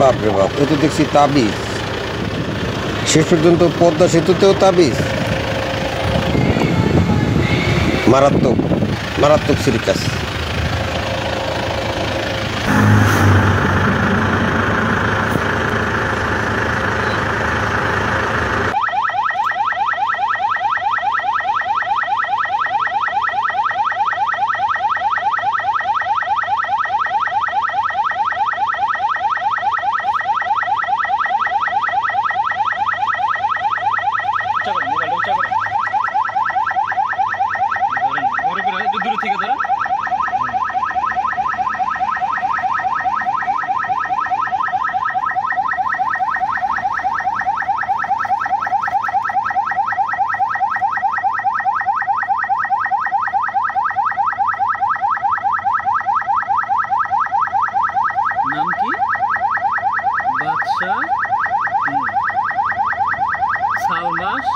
বাপরে বাপ, এ তো দেখছি তাবিজ। শেষ পর্যন্ত পদ্মা সেতুতেও তাবিজ। মারাত্মক মারাত্মক সিরিকাস। নাম কি? Badsha Salmas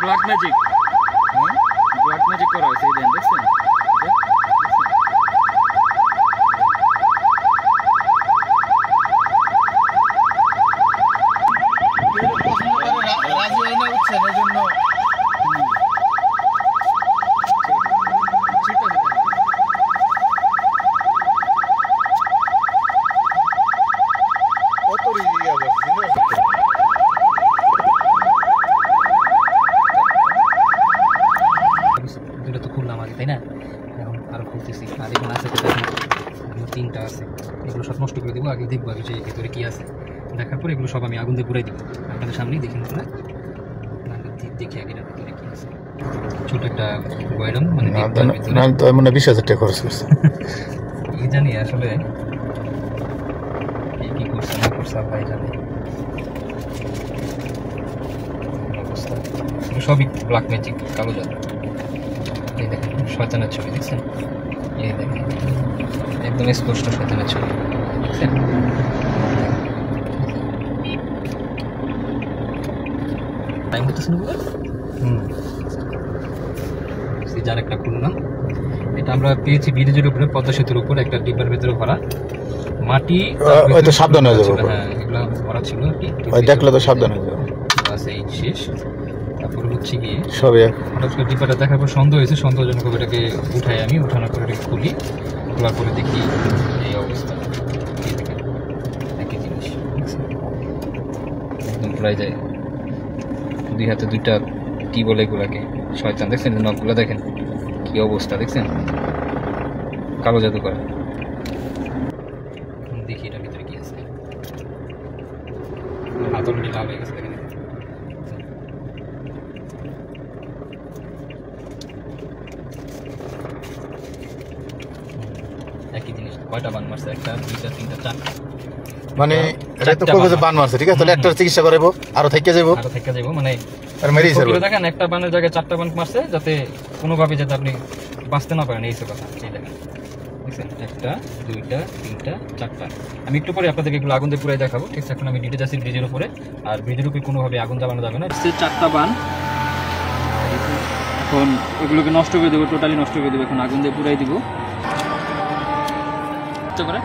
black magic. Black magic করা হয়েছে, এই দেন দেখছেন? রাজি হয় না, বুঝছেন? এই জন্য দুটো তো খুললাম আগে, তাই না? এখন আরো খুলতেছি, আর এখন আছে তিনটা আছে। এগুলো সব নষ্ট করে দেবো, আগে দেখবো আগে যে ভিতরে কি আছে। দেখার পর এগুলো সব আমি আগুন দিয়ে পুরাই দিব আপনাদের সামনেই। দেখুন না, দেখি আগে ভিতরে কি আছে। ছোট একটা বয়রাম, মানে মনে 20,000 টাকা খরচ করছে। কি জানি আসলে কি করছে না করছে, ভাই জানে। অবস্থা সবই ব্ল্যাক ম্যাজিক, কালো জাদু। এই দেখেন শয়তানের ছবি, দেখছেন? এই দেখেন একদম স্পষ্ট শয়তানের ছবি, দেখছেন? টাইম হতেছে না? যার একটা খুললাম, এটা আমরা পেয়েছি ব্রিজের উপরে, পদ্মা সেতুর উপর একটা ডিব্বার ভেতরে ভরা মাটি। হয়তো সাবধান হয়ে যাবে। হ্যাঁ, এগুলো ভরা ছিল আর কি, দেখলে তো সাবধান হয়ে যাবে। বাস এই শেষ। তারপরে হচ্ছে গিয়ে সবই হঠাৎ করে ডিব্বাটা দেখার পর সন্দেহ হয়েছে, সন্দেহজনক এটাকে উঠাই, আমি উঠানোর পর এটাকে খুলি, খোলার পরে দেখি এই অবস্থা। একই জিনিস, একদম প্রায় যায়। দুই হাতে দুইটা কি বলে এগুলাকে, শয়তান, দেখছেন? নখগুলো দেখেন কি অবস্থা, দেখছেন? কালো জাদু করা। দেখি এটার ভিতরে কি আছে। হাত অলরেডি লাল হয়ে গেছে, দেখেন। একই জিনিস। কয়টা বান মারছে? একটা, দুইটা, তিনটা, চারটা। মানে এটা তো কবে যে বান মারছে, ঠিক আছে? তাহলে একটার চিকিৎসা করাবো, আরো থেকে যাবো, মানে আর মেরেই যাবো। দেখেন একটা বানের জায়গায় 4টা বান মারছে, যাতে কোনোভাবে যাতে আপনি বাঁচতে না পারেন, এই কথা। এই দেখেন, দেখছেন? একটা, দুইটা, তিনটা, চারটা। আমি একটু পরে আপনাদেরকে এগুলো আগুন দিয়ে পুরাই দেখাবো, ঠিক আছে? এখন আমি ডিটে যাচ্ছি ব্রিজের উপরে, আর ব্রিজের উপরে কোনোভাবে আগুন জ্বালানো যাবে না। 4টা বান, এখন এগুলোকে নষ্ট করে দেবো, টোটালি নষ্ট করে দেবো। এখন আগুন দিয়ে পুরাই দিব করে